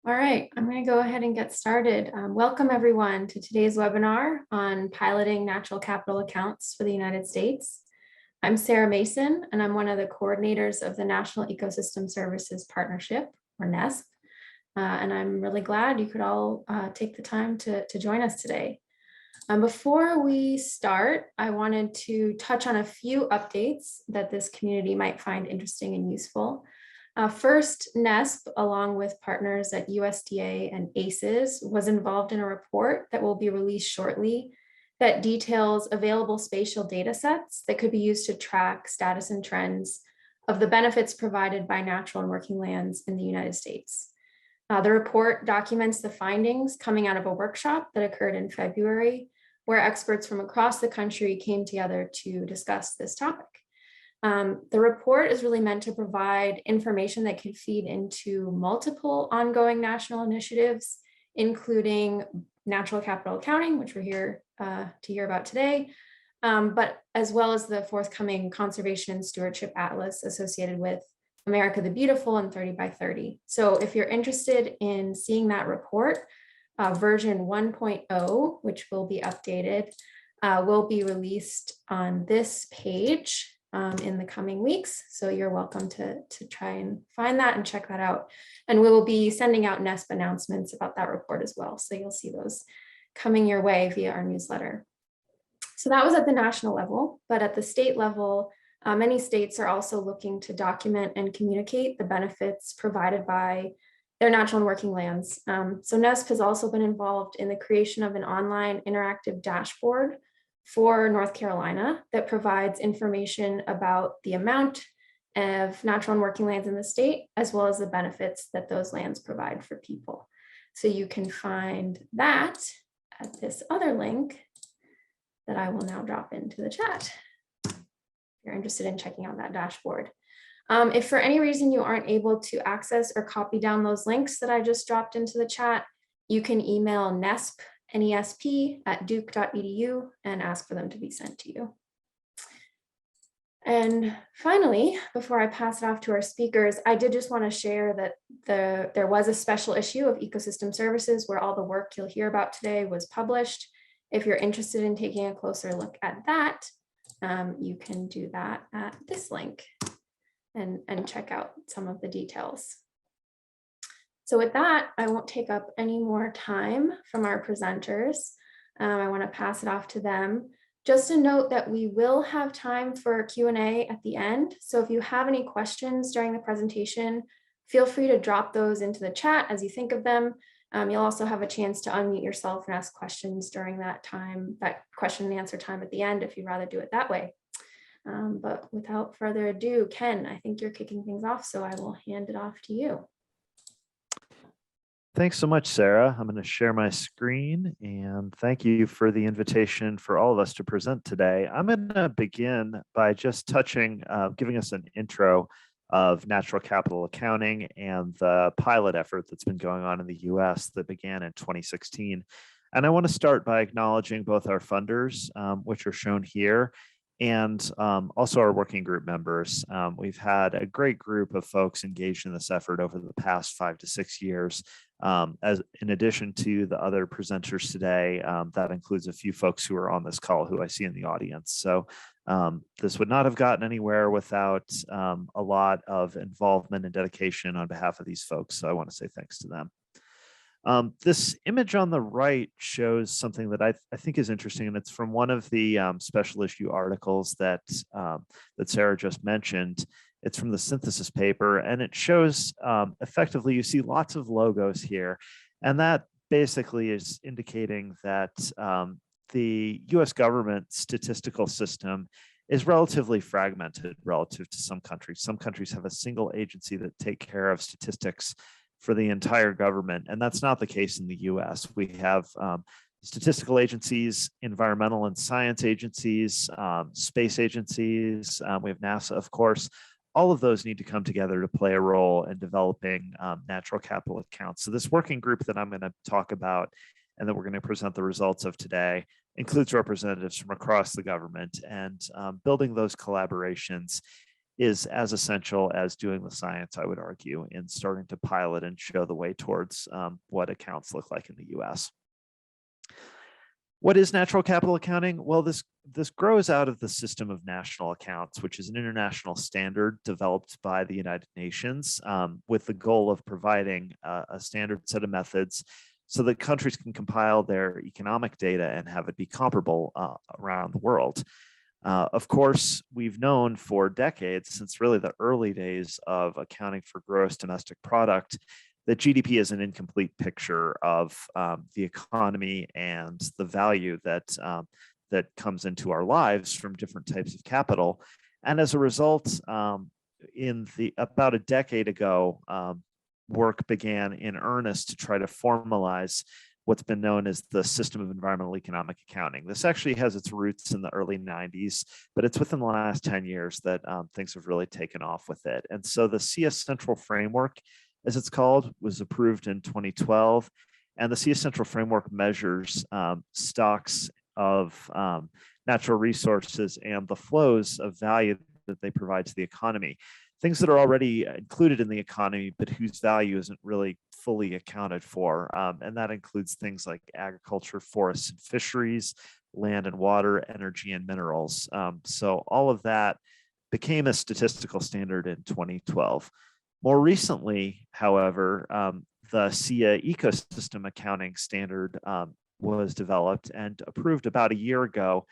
All right, I'm going to go ahead and get started. Welcome everyone to today's webinar on piloting natural capital accounts for the United States. I'm Sarah Mason, and I'm one of the coordinators of the National Ecosystem Services Partnership, or NESP. And I'm really glad you could all take the time to join us today. Before we start, I wanted to touch on a few updates that this community might find interesting and useful. First, NESP, along with partners at USDA and ACES, was involved in a report that will be released shortly that details available spatial data sets that could be used to track status and trends of the benefits provided by natural and working lands in the United States. The report documents the findings coming out of a workshop that occurred in February, where experts from across the country came together to discuss this topic. The report is really meant to provide information that can feed into multiple ongoing national initiatives, including natural capital accounting, which we're here to hear about today, but as well as the forthcoming Conservation and Stewardship Atlas associated with America the Beautiful and 30 by 30. So if you're interested in seeing that report, version 1.0, which will be updated, will be released on this page in the coming weeks. So you're welcome to try and find that and check that out. And we will be sending out NESP announcements about that report as well. So you'll see those coming your way via our newsletter. So that was at the national level, but at the state level, many states are also looking to document and communicate the benefits provided by their natural and working lands. So NESP has also been involved in the creation of an online interactive dashboard for North Carolina that provides information about the amount of natural and working lands in the state, as well as the benefits that those lands provide for people. So you can find that at this other link that I will now drop into the chat if you're interested in checking out that dashboard. If for any reason you aren't able to access or copy down those links that I just dropped into the chat, you can email nesp@duke.edu and ask for them to be sent to you. And finally, before I pass it off to our speakers, I did just want to share that there was a special issue of Ecosystem Services where all the work you'll hear about today was published. If you're interested in taking a closer look at that, you can do that at this link and check out some of the details. So with that, I won't take up any more time from our presenters. I want to pass it off to them. Just a note that we will have time for Q&A at the end. So if you have any questions during the presentation, feel free to drop those into the chat as you think of them. You'll also have a chance to unmute yourself and ask questions during that time, that question and answer time at the end, if you'd rather do it that way. But without further ado, Ken, I think you're kicking things off, so I will hand it off to you. Thanks so much, Sarah. I'm going to share my screen, and thank you for the invitation for all of us to present today. I'm going to begin by just touching, giving us an intro of natural capital accounting and the pilot effort that's been going on in the US that began in 2016. And I want to start by acknowledging both our funders, which are shown here, and also our working group members. We've had a great group of folks engaged in this effort over the past 5 to 6 years. As in addition to the other presenters today, that includes a few folks who are on this call who I see in the audience. So this would not have gotten anywhere without a lot of involvement and dedication on behalf of these folks. So I want to say thanks to them. This image on the right shows something that I think is interesting, and it's from one of the special issue articles that Sarah just mentioned. It's from the synthesis paper, and it shows effectively, you see lots of logos here, and that basically is indicating that the US government statistical system is relatively fragmented relative to some countries. Some countries have a single agency that take care of statistics for the entire government, and that's not the case in the US. We have statistical agencies, environmental and science agencies, space agencies, we have NASA, of course. All of those need to come together to play a role in developing natural capital accounts. So this working group that I'm going to talk about and that we're going to present the results of today includes representatives from across the government, and building those collaborations is as essential as doing the science, I would argue, in starting to pilot and show the way towards what accounts look like in the US. What is natural capital accounting? Well, this grows out of the system of national accounts, which is an international standard developed by the United Nations with the goal of providing a standard set of methods so that countries can compile their economic data and have it be comparable around the world. Of course, we've known for decades, since really the early days of accounting for gross domestic product, that GDP is an incomplete picture of the economy and the value that that comes into our lives from different types of capital. And as a result, about a decade ago, work began in earnest to try to formalize what's been known as the system of environmental economic accounting. This actually has its roots in the early 90s, but it's within the last 10 years that things have really taken off with it. And so the SIA Central Framework, as it's called, was approved in 2012. And the SIA Central Framework measures stocks of natural resources and the flows of value that they provide to the economy. Things that are already included in the economy, but whose value isn't really fully accounted for. And that includes things like agriculture, forests and fisheries, land and water, energy and minerals. So all of that became a statistical standard in 2012. More recently, however, the SIA ecosystem accounting standard was developed and approved about a year ago.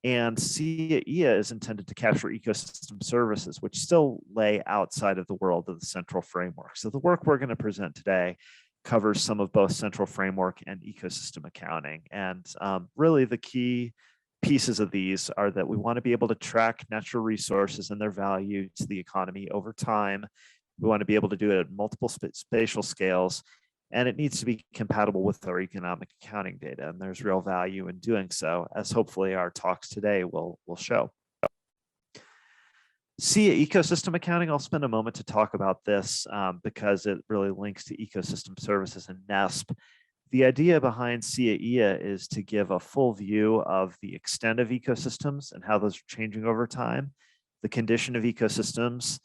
And SIA is intended to capture ecosystem services, which still lay outside of the world of the central framework. So the work we're going to present today covers some of both central framework and ecosystem accounting. And really the key pieces of these are that we want to be able to track natural resources and their value to the economy over time. We want to be able to do it at multiple spatial scales, and it needs to be compatible with our economic accounting data. And there's real value in doing so, as hopefully our talks today will show. SIA ecosystem accounting, I'll spend a moment to talk about this because it really links to ecosystem services and NESP. The idea behind SIA is to give a full view of the extent of ecosystems and how those are changing over time, the condition of ecosystems,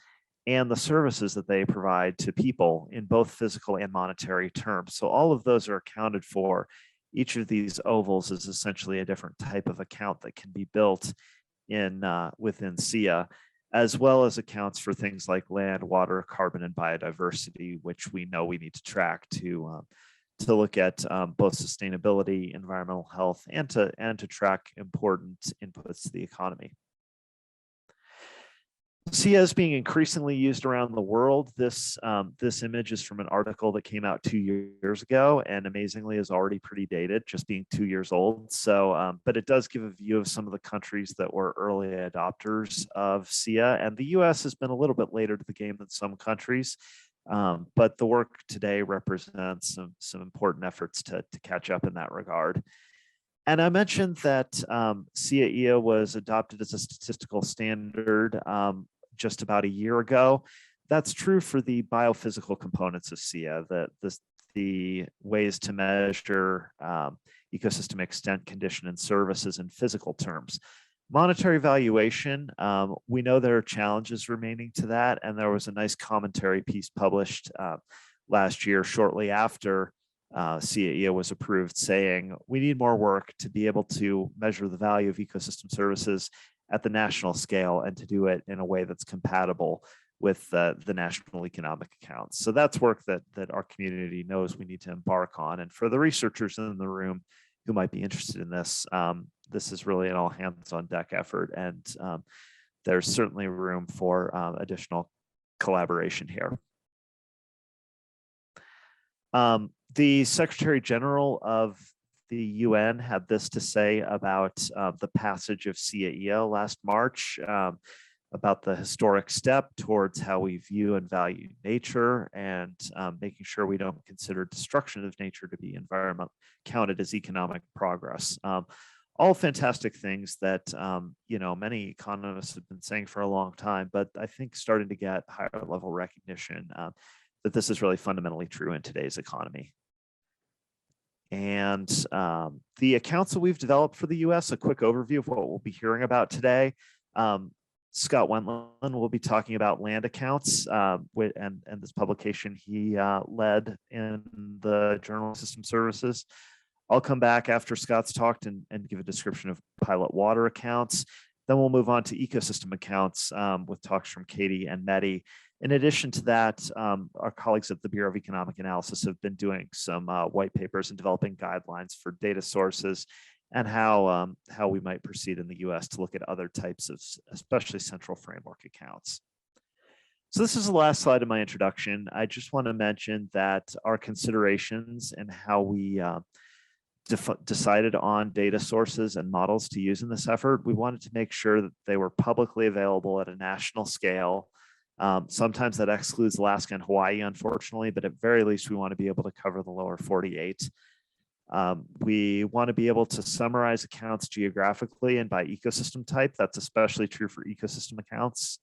and the services that they provide to people in both physical and monetary terms. So all of those are accounted for. Each of these ovals is essentially a different type of account that can be built in within SIA, as well as accounts for things like land, water, carbon, and biodiversity, which we know we need to track to look at both sustainability, environmental health, and to track important inputs to the economy. SIA is being increasingly used around the world. This image is from an article that came out 2 years ago, and amazingly is already pretty dated, just being 2 years old. So, but it does give a view of some of the countries that were early adopters of SIA, and the US has been a little bit later to the game than some countries. But the work today represents some important efforts to catch up in that regard. And I mentioned that SIA was adopted as a statistical standard just about a year ago. That's true for the biophysical components of SIA, the ways to measure ecosystem extent, condition, and services in physical terms. Monetary valuation, we know there are challenges remaining to that, and there was a nice commentary piece published last year shortly after SIA was approved, saying we need more work to be able to measure the value of ecosystem services at the national scale and to do it in a way that's compatible with the national economic accounts. So that's work that our community knows we need to embark on. And for the researchers in the room who might be interested in this, this is really an all hands on deck effort. And there's certainly room for additional collaboration here. The Secretary General of the UN had this to say about the passage of SIA last March, about the historic step towards how we view and value nature, and making sure we don't consider destruction of nature to be counted as economic progress. All fantastic things that many economists have been saying for a long time, but I think starting to get higher level recognition that this is really fundamentally true in today's economy. And the accounts that we've developed for the US, a quick overview of what we'll be hearing about today. Scott Wentland will be talking about land accounts, and this publication he led in the Journal of System Services. I'll come back after Scott's talked and give a description of pilot water accounts. Then we'll move on to ecosystem accounts with talks from Katie and Mehdi. In addition to that, our colleagues at the Bureau of Economic Analysis have been doing some white papers and developing guidelines for data sources and how we might proceed in the US to look at other types of, especially central framework accounts. So this is the last slide of my introduction. I just want to mention that our considerations and how we decided on data sources and models to use in this effort, we wanted to make sure that they were publicly available at a national scale. Sometimes that excludes Alaska and Hawaii, unfortunately, but at very least, we want to be able to cover the lower 48. We want to be able to summarize accounts geographically and by ecosystem type. That's especially true for ecosystem accounts.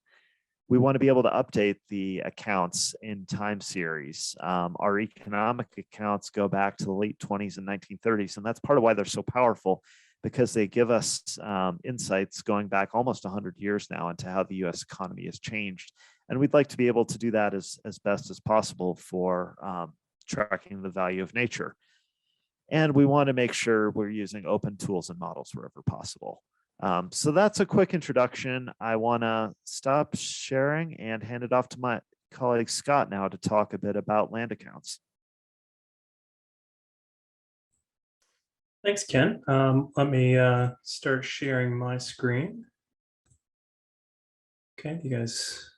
We want to be able to update the accounts in time series. Our economic accounts go back to the late 20s and 1930s, and that's part of why they're so powerful, because they give us insights going back almost 100 years now into how the US economy has changed. And we'd like to be able to do that as best as possible for tracking the value of nature. And we want to make sure we're using open tools and models wherever possible. So that's a quick introduction. I want to stop sharing and hand it off to my colleague Scott now to talk a bit about land accounts. Thanks, Ken. Let me start sharing my screen. Okay, you guys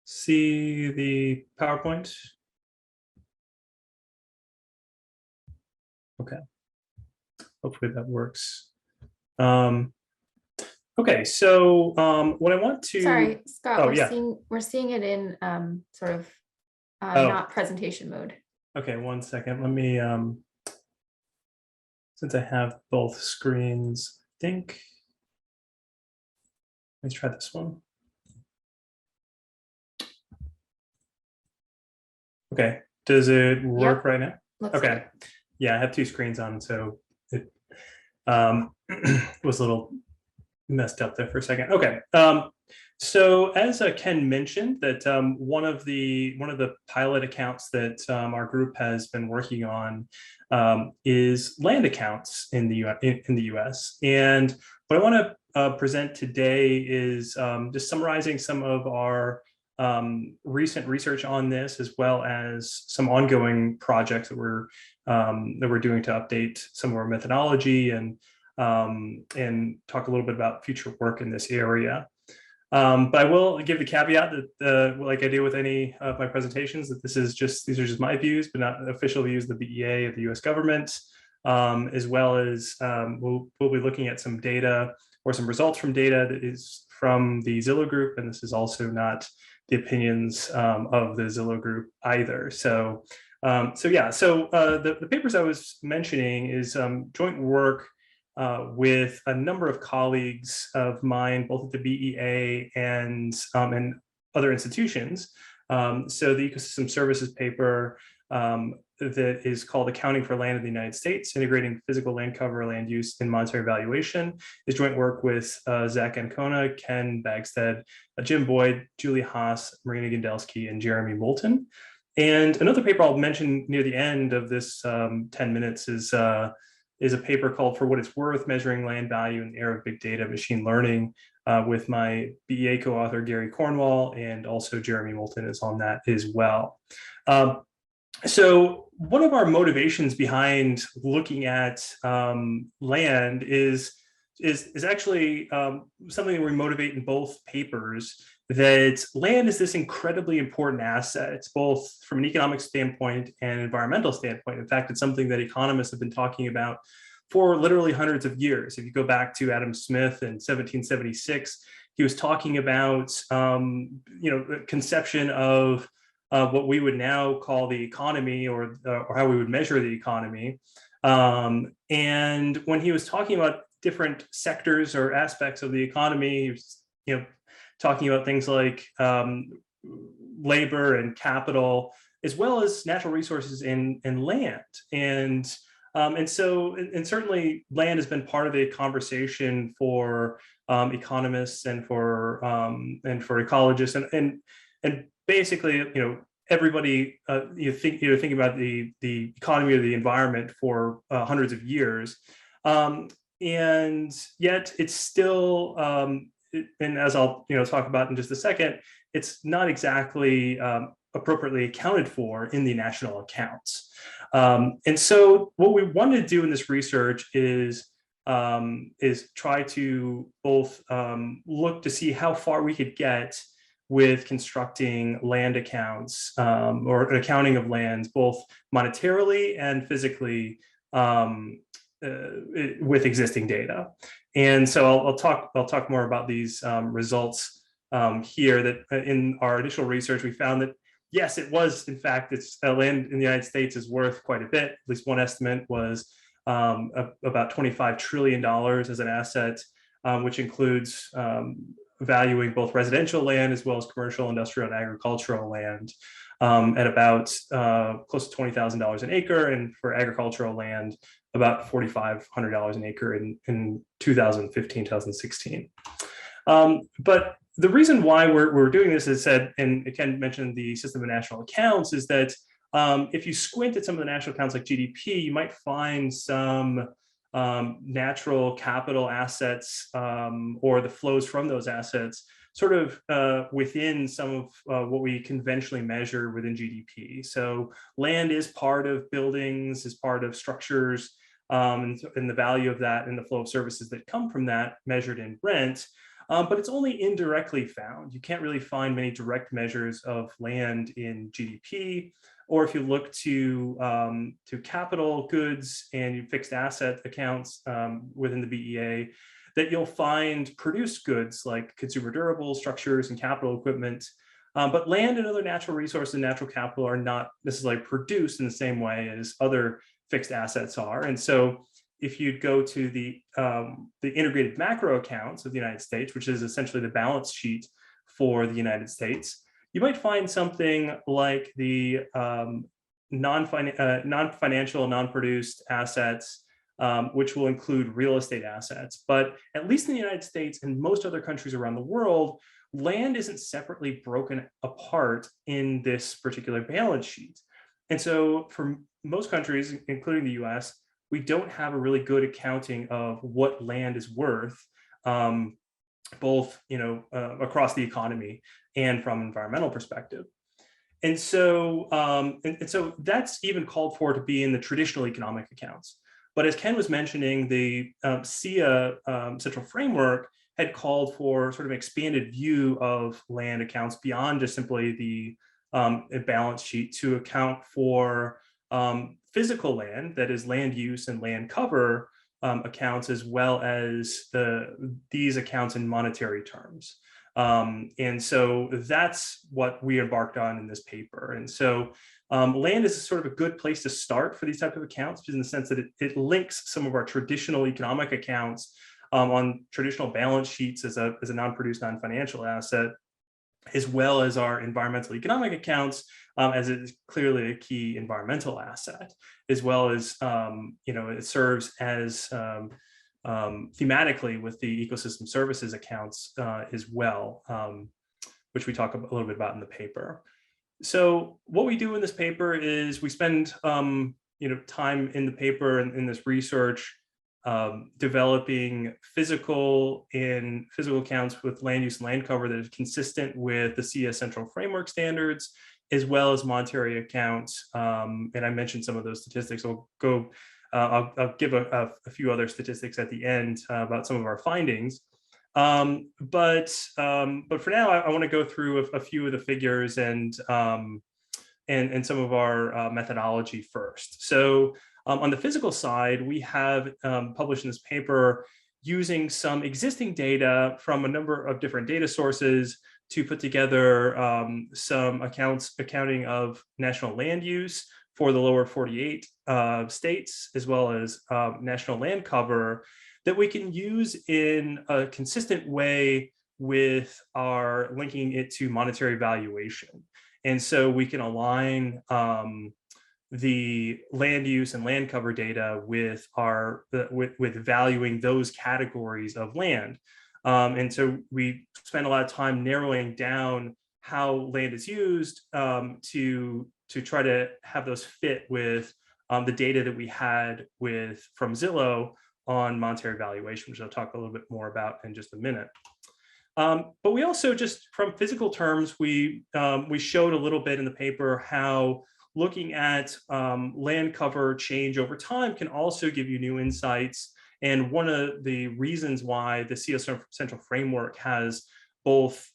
see the PowerPoint? Okay, hopefully that works. Okay, so what I want to— Sorry, Scott, oh, we're seeing it in sort of Oh. not presentation mode. Okay, one second. Let me, since I have both screens, I think, let's try this one. Okay, does it work right now? Looks Okay, good. yeah, I have two screens on, so it was a little messed up there for a second. Okay, so as Ken mentioned, that one of the pilot accounts that our group has been working on is land accounts in the US. And what I want to present today is just summarizing some of our recent research on this, as well as some ongoing projects that we're doing to update some of our methodology and talk a little bit about future work in this area. But I will give the caveat that, like I do with any of my presentations, that these are just my views, but not official views of the BEA of the U.S. government, as well as we'll be looking at some data or some results from data that is from the Zillow group, and this is also not the opinions of the Zillow group either. So, the papers I was mentioning is joint work with a number of colleagues of mine, both at the BEA and other institutions. So the Ecosystem Services paper that is called Accounting for Land in the United States, Integrating Physical Land Cover, Land Use, and Monetary Valuation, is joint work with Zach Ancona, Ken Bagstad, Jim Boyd, Julie Haas, Marina Gandelsky, and Jeremy Moulton. And another paper I'll mention near the end of this 10 minutes is a paper called For What It's Worth, Measuring Land Value in the Era of Big Data Machine Learning, with my BEA co-author Gary Cornwall, and also Jeremy Moulton is on that as well. So one of our motivations behind looking at land is actually something that we motivate in both papers, that land is this incredibly important asset, both from an economic standpoint and environmental standpoint. In fact, it's something that economists have been talking about for literally hundreds of years. If you go back to Adam Smith in 1776, he was talking about the conception of what we would now call the economy, or how we would measure the economy. And when he was talking about different sectors or aspects of the economy, he was, talking about things like labor and capital, as well as natural resources and land. And And certainly land has been part of the conversation for economists and for ecologists, and basically, everybody think about the economy of the environment for hundreds of years, and yet it's still, and as I'll talk about in just a second, it's not exactly appropriately accounted for in the national accounts. And so what we wanted to do in this research is try to both look to see how far we could get with constructing land accounts, or accounting of lands, both monetarily and physically, with existing data. And so I'll talk more about these results here. That in our initial research, we found that yes, it was, in fact, it's land in the United States is worth quite a bit. At least one estimate was about $25 trillion as an asset, which includes valuing both residential land as well as commercial, industrial, and agricultural land at about close to $20,000 an acre, and for agricultural land, about $4,500 an acre in 2015, 2016. But the reason why we're doing this is that, and Ken mentioned the system of national accounts, is that if you squint at some of the national accounts like GDP, you might find some natural capital assets or the flows from those assets sort of within some of what we conventionally measure within GDP. So land is part of buildings, is part of structures, and the value of that and the flow of services that come from that measured in rent. But it's only indirectly found. You can't really find many direct measures of land in GDP, or if you look to capital goods and fixed asset accounts within the BEA, that you'll find produced goods like consumer durables, structures, and capital equipment. But land and other natural resources and natural capital are not necessarily produced in the same way as other fixed assets are. And so if you'd go to the integrated macro accounts of the United States, which is essentially the balance sheet for the United States, you might find something like the non-financial, non-produced assets, which will include real estate assets. But at least in the United States and most other countries around the world, land isn't separately broken apart in this particular balance sheet. And so for most countries, including the US, we don't have a really good accounting of what land is worth, both across the economy and from an environmental perspective. And so so that's even called for to be in the traditional economic accounts. But as Ken was mentioning, the SIA central framework had called for sort of an expanded view of land accounts beyond just simply the balance sheet, to account for physical land, that is land use and land cover accounts, as well as these accounts in monetary terms. And so that's what we embarked on in this paper. And so land is sort of a good place to start for these types of accounts, in the sense that it links some of our traditional economic accounts on traditional balance sheets as a non-produced, non-financial asset, as well as our environmental economic accounts, as it is clearly a key environmental asset, as well as it serves as thematically with the ecosystem services accounts as well, which we talk a little bit about in the paper. So what we do in this paper is we spend time in the paper and in this research developing physical accounts with land use and land cover that is consistent with the SIA central framework standards, as well as monetary accounts. And I mentioned some of those statistics. I'll give a few other statistics at the end about some of our findings. But for now, I want to go through a few of the figures and some of our methodology first. So on the physical side, we have published in this paper using some existing data from a number of different data sources to put together some accounting of national land use for the lower 48 states, as well as national land cover, that we can use in a consistent way with our linking it to monetary valuation. And so we can align the land use and land cover data with with valuing those categories of land. And so we spend a lot of time narrowing down how land is used to try to have those fit with the data that we had from Zillow on monetary valuation, which I'll talk a little bit more about in just a minute. But we also, just from physical terms, we showed a little bit in the paper how looking at land cover change over time can also give you new insights. And one of the reasons why the CO Central Framework has both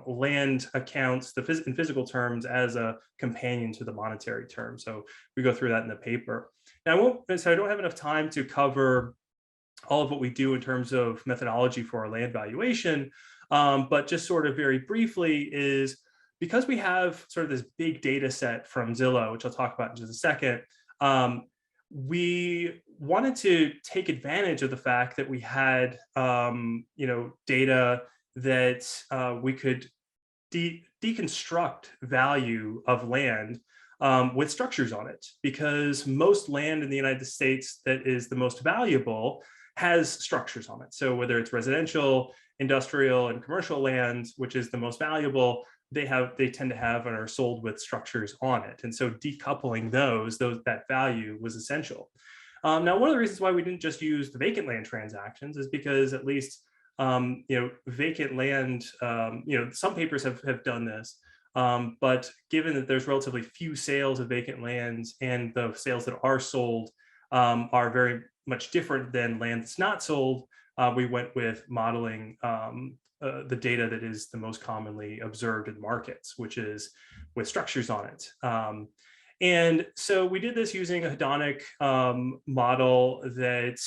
land accounts in physical terms as a companion to the monetary term. So we go through that in the paper. Now, so I don't have enough time to cover all of what we do in terms of methodology for our land valuation, but just sort of very briefly is, because we have sort of this big data set from Zillow, which I'll talk about in just a second, we wanted to take advantage of the fact that we had data that we could deconstruct value of land with structures on it, because most land in the United States that is the most valuable has structures on it. So whether it's residential, industrial, and commercial land, which is the most valuable, they tend to have and are sold with structures on it. And so decoupling that value was essential. Now, one of the reasons why we didn't just use the vacant land transactions is because at least vacant land, some papers have done this, but given that there's relatively few sales of vacant lands and the sales that are sold are very much different than land that's not sold, we went with modeling the data that is the most commonly observed in markets, which is with structures on it. And so we did this using a hedonic model that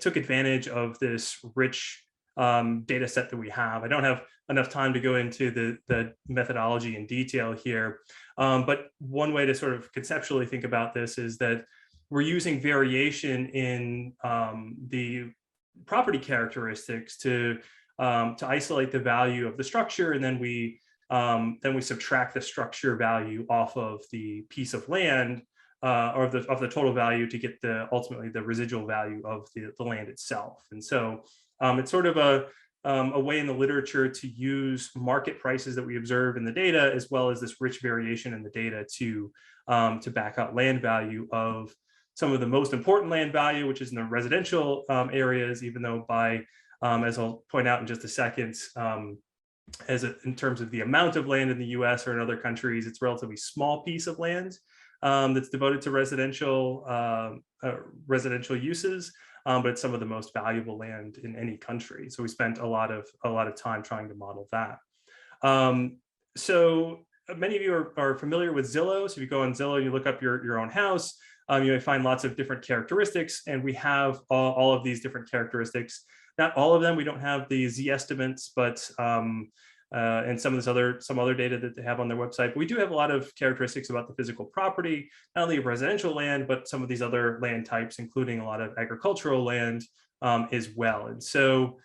took advantage of this rich data set that we have. I don't have enough time to go into the methodology in detail here, but one way to sort of conceptually think about this is that we're using variation in the property characteristics to isolate the value of the structure, and then we subtract the structure value off of the piece of land or of the total value to get ultimately the residual value of the land itself. And so it's sort of a way in the literature to use market prices that we observe in the data, as well as this rich variation in the data to back out land value of some of the most important land value, which is in the residential areas, even though as I'll point out in just a second, in terms of the amount of land in the US or in other countries, it's a relatively small piece of land that's devoted to residential uses, but it's some of the most valuable land in any country. So we spent a lot of time trying to model that. So many of you are familiar with Zillow. So if you go on Zillow and you look up your own house, you may find lots of different characteristics, and we have all of these different characteristics. Not all of them. We don't have the Z estimates, but and some other data that they have on their website. But we do have a lot of characteristics about the physical property, not only of residential land, but some of these other land types, including a lot of agricultural land as well. And so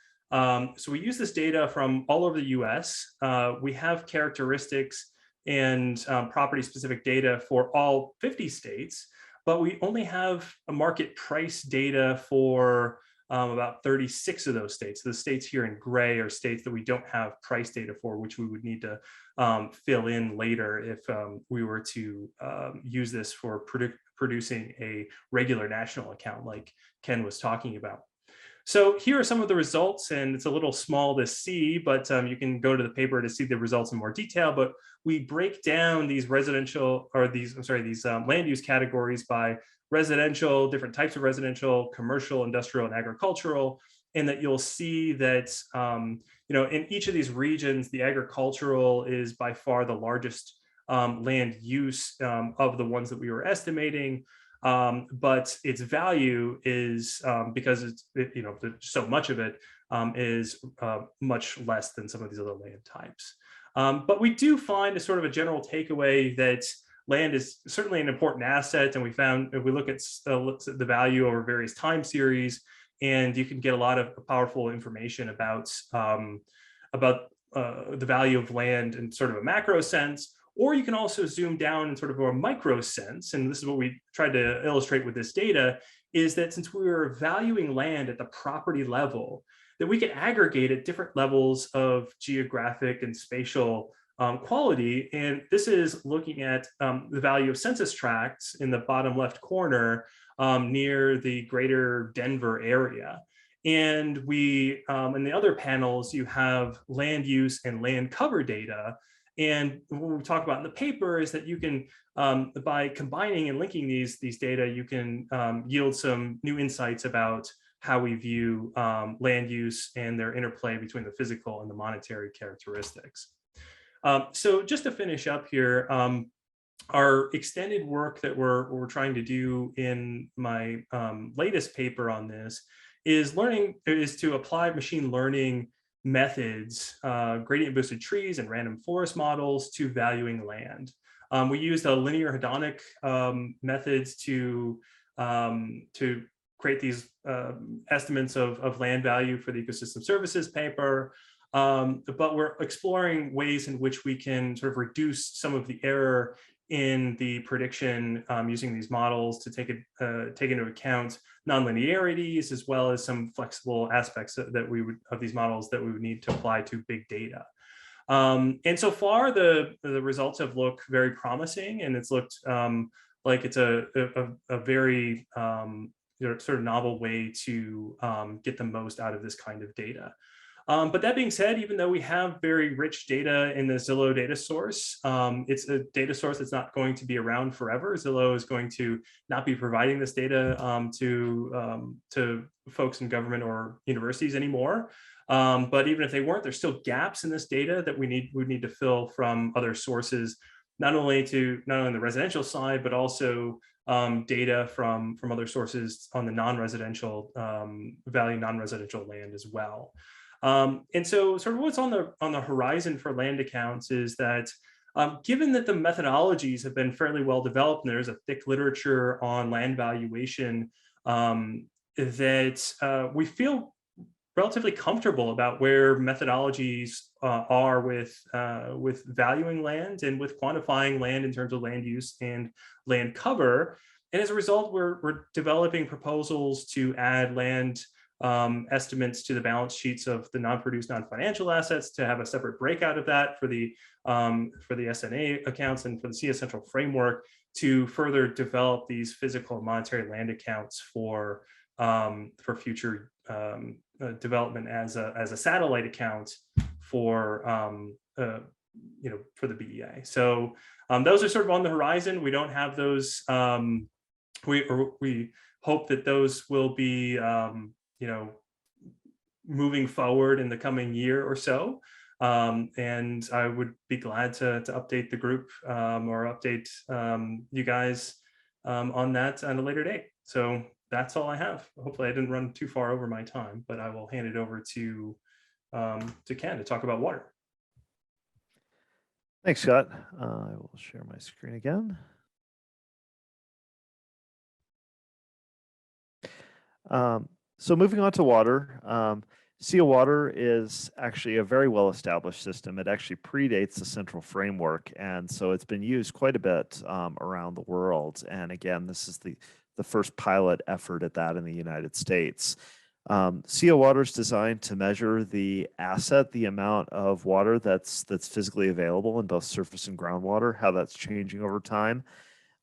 we use this data from all over the US. We have characteristics and property-specific data for all 50 states, but we only have a market price data for about 36 of those states. So the states here in gray are states that we don't have price data for, which we would need to fill in later if we were to use this for producing a regular national account like Ken was talking about. So here are some of the results, and it's a little small to see, but you can go to the paper to see the results in more detail. But we break down these land use categories by residential, different types of residential, commercial, industrial, and agricultural, and that you'll see that in each of these regions, the agricultural is by far the largest land use of the ones that we were estimating. But its value is because so much of it is much less than some of these other land types. But we do find a sort of a general takeaway that land is certainly an important asset, and we found if we look at the value over various time series, and you can get a lot of powerful information about the value of land in sort of a macro sense, Or you can also zoom down in sort of a micro sense, and this is what we tried to illustrate with this data, is that since we were valuing land at the property level, that we could aggregate at different levels of geographic and spatial quality. And this is looking at the value of census tracts in the bottom left corner near the greater Denver area. And we, in the other panels, you have land use and land cover data. And what we talk about in the paper is that you can, by combining and linking these data, you can yield some new insights about how we view land use and their interplay between the physical and the monetary characteristics. So just to finish up here, our extended work that we're trying to do in my latest paper on this is to apply machine learning methods, gradient boosted trees and random forest models to valuing land. We used a linear hedonic methods to create these estimates of land value for the ecosystem services paper. But we're exploring ways in which we can sort of reduce some of the error in the prediction using these models to take into account nonlinearities, as well as some flexible aspects of these models that we would need to apply to big data. And so far, the results have looked very promising, and it's looked like it's a very sort of novel way to get the most out of this kind of data. But that being said, even though we have very rich data in the Zillow data source, it's a data source that's not going to be around forever. Zillow is going to not be providing this data to folks in government or universities anymore. But even if they weren't, there's still gaps in this data that we need to fill from other sources, not only on the residential side, but also data from other sources on the non-residential value non-residential land as well. And so sort of what's on the horizon for land accounts is that given that the methodologies have been fairly well developed and there's a thick literature on land valuation, that we feel relatively comfortable about where methodologies are with valuing land and with quantifying land in terms of land use and land cover. And as a result, we're developing proposals to add land estimates to the balance sheets of the non-produced non-financial assets, to have a separate breakout of that for the SNA accounts and for the CS Central framework, to further develop these physical and monetary land accounts for future development as a satellite account for for the BEA. So those are sort of on the horizon. We don't have those. We hope that those will be moving forward in the coming year or so. And I would be glad to update the group or update you guys on that at a later date. So that's all I have. Hopefully I didn't run too far over my time, but I will hand it over to Ken to talk about water. Thanks, Scott. I will share my screen again. So moving on to water, SEA Water is actually a very well-established system. It actually predates the central framework, and so it's been used quite a bit around the world. And again, this is the first pilot effort at that in the United States. SEA Water is designed to measure the asset, the amount of water that's physically available in both surface and groundwater, how that's changing over time,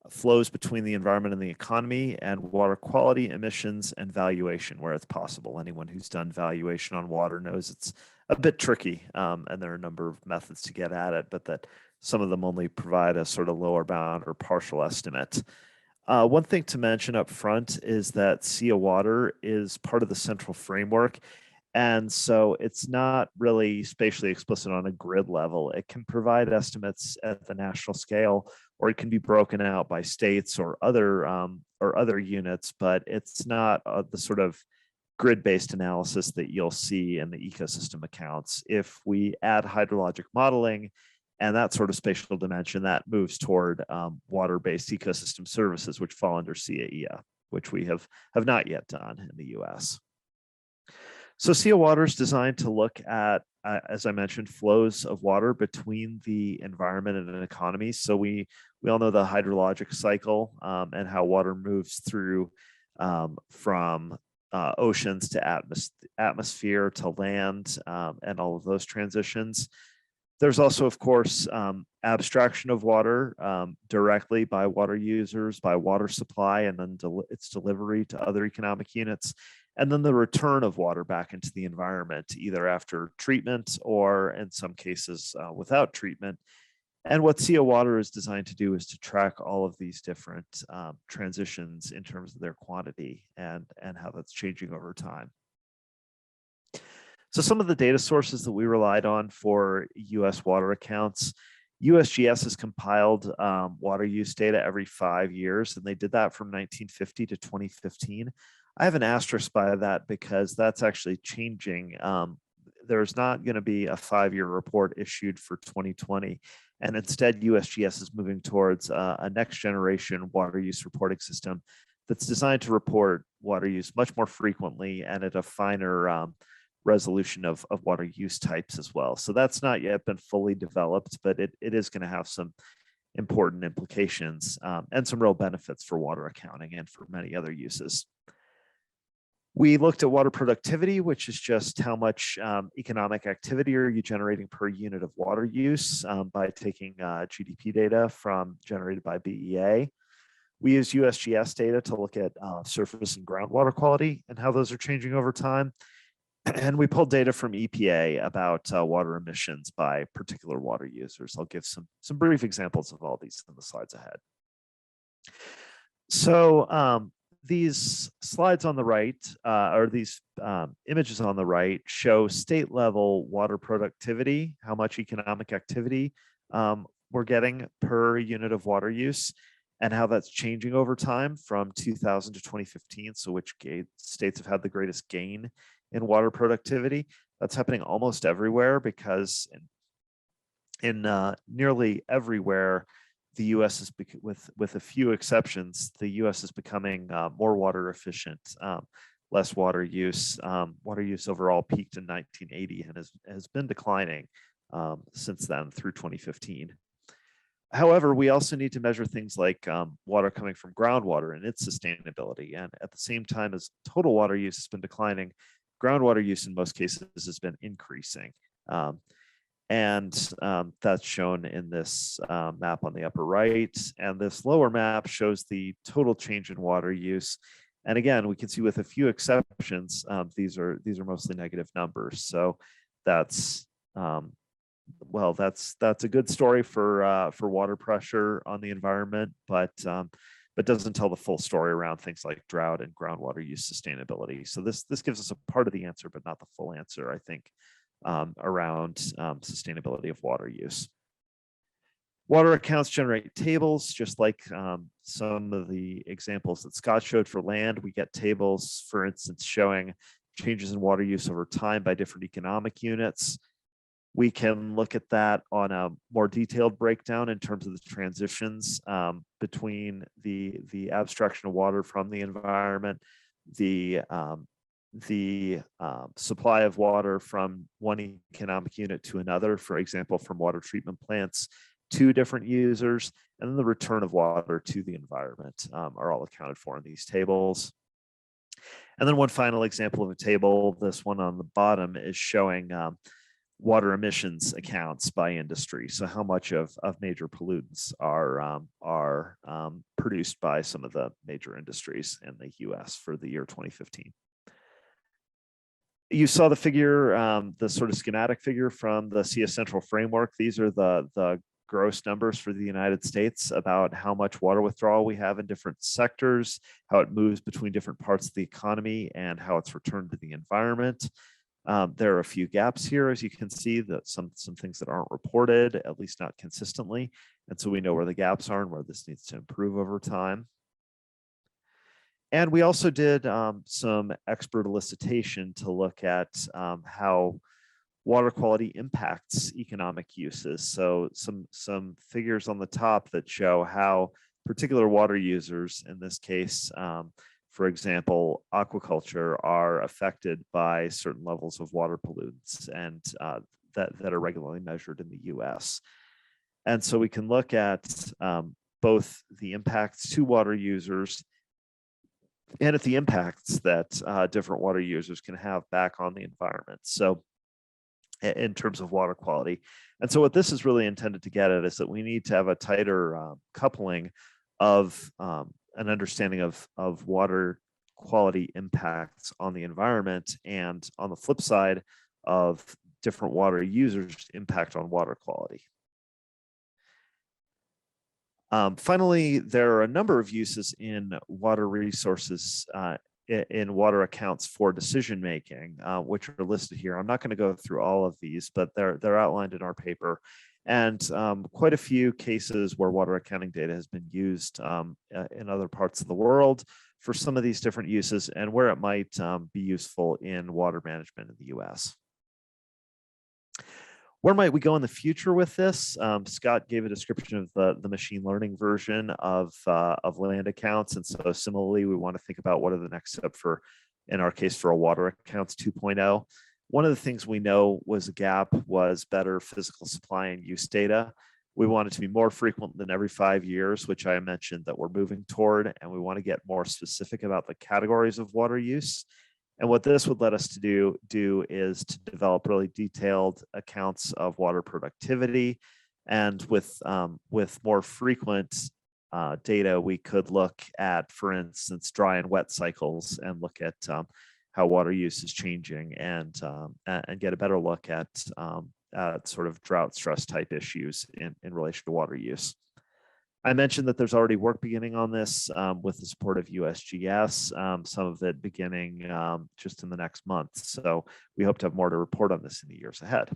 flows between the environment and the economy, and water quality, emissions, and valuation where it's possible. Anyone who's done valuation on water knows it's a bit tricky, and there are a number of methods to get at it, but that some of them only provide a sort of lower bound or partial estimate. One thing to mention up front is that SEA Water is part of the central framework, and so it's not really spatially explicit on a grid level. It can provide estimates at the national scale, or it can be broken out by states or other units, but it's not the sort of grid-based analysis that you'll see in the ecosystem accounts. If we add hydrologic modeling and that sort of spatial dimension, that moves toward water-based ecosystem services, which fall under CAEA, which we have not yet done in the US. So CO water is designed to look at, as I mentioned, flows of water between the environment and an economy. So we all know the hydrologic cycle and how water moves through from oceans to atmosphere to land and all of those transitions. There's also, of course, abstraction of water directly by water users, by water supply, and then its delivery to other economic units. And then the return of water back into the environment, either after treatment or in some cases without treatment. And what CO water is designed to do is to track all of these different transitions in terms of their quantity and how that's changing over time. So some of the data sources that we relied on for US water accounts, USGS has compiled water use data every 5 years, and they did that from 1950 to 2015. I have an asterisk by that because that's actually changing. There's not going to be a 5-year report issued for 2020. And instead, USGS is moving towards a next generation water use reporting system that's designed to report water use much more frequently and at a finer resolution of water use types as well. So that's not yet been fully developed, but it is going to have some important implications and some real benefits for water accounting and for many other uses. We looked at water productivity, which is just how much economic activity are you generating per unit of water use by taking GDP data generated by BEA. We use USGS data to look at surface and groundwater quality and how those are changing over time. And we pulled data from EPA about water emissions by particular water users. I'll give some brief examples of all these in the slides ahead. So these slides on the right, or these images on the right, show state level water productivity, how much economic activity we're getting per unit of water use, and how that's changing over time from 2000 to 2015. So which states have had the greatest gain in water productivity. That's happening almost everywhere because in nearly everywhere, the U.S. is, with a few exceptions, the U.S. is becoming more water efficient, less water use. Water use overall peaked in 1980 and has been declining since then through 2015. However, we also need to measure things like water coming from groundwater and its sustainability. And at the same time as total water use has been declining, groundwater use in most cases has been increasing. And that's shown in this map on the upper right. And this lower map shows the total change in water use. And again, we can see with a few exceptions, these are mostly negative numbers. So that's well, that's a good story for water pressure on the environment, but doesn't tell the full story around things like drought and groundwater use sustainability. So this gives us a part of the answer, but not the full answer, I think, around sustainability of water use. Water accounts generate tables, just like some of the examples that Scott showed for land. We get tables, for instance, showing changes in water use over time by different economic units. We can look at that on a more detailed breakdown in terms of the transitions between the abstraction of water from the environment, the supply of water from one economic unit to another, for example, from water treatment plants to different users, and then the return of water to the environment are all accounted for in these tables. And then one final example of a table, this one on the bottom, is showing water emissions accounts by industry. So how much of major pollutants are produced by some of the major industries in the US for the year 2015. You saw the figure, the sort of schematic figure from the CS Central framework. These are the gross numbers for the United States about how much water withdrawal we have in different sectors, how it moves between different parts of the economy, and how it's returned to the environment. There are a few gaps here, as you can see, that some things that aren't reported, at least not consistently. And so we know where the gaps are and where this needs to improve over time. And we also did some expert elicitation to look at how water quality impacts economic uses. So some figures on the top that show how particular water users, in this case, for example, aquaculture, are affected by certain levels of water pollutants and that are regularly measured in the US. And so we can look at both the impacts to water users and at the impacts that different water users can have back on the environment. So in terms of water quality. And so what this is really intended to get at is that we need to have a tighter coupling of an understanding of water quality impacts on the environment, and on the flip side of different water users' impact on water quality. Finally, there are a number of uses in water resources in water accounts for decision making, which are listed here. I'm not going to go through all of these, but they're outlined in our paper. And quite a few cases where water accounting data has been used in other parts of the world for some of these different uses, and where it might be useful in water management in the US. Where might we go in the future with this? Scott gave a description of the machine learning version of land accounts. And so similarly, we want to think about what are the next step for, in our case, for a water accounts 2.0. One of the things we know was a gap was better physical supply and use data. We want it to be more frequent than every 5 years, which I mentioned that we're moving toward, and we want to get more specific about the categories of water use. And what this would let us to do is to develop really detailed accounts of water productivity. And with more frequent data, we could look at, for instance, dry and wet cycles, and look at how water use is changing, and get a better look at sort of drought stress type issues in relation to water use. I mentioned that there's already work beginning on this with the support of USGS, some of it beginning just in the next month. So we hope to have more to report on this in the years ahead.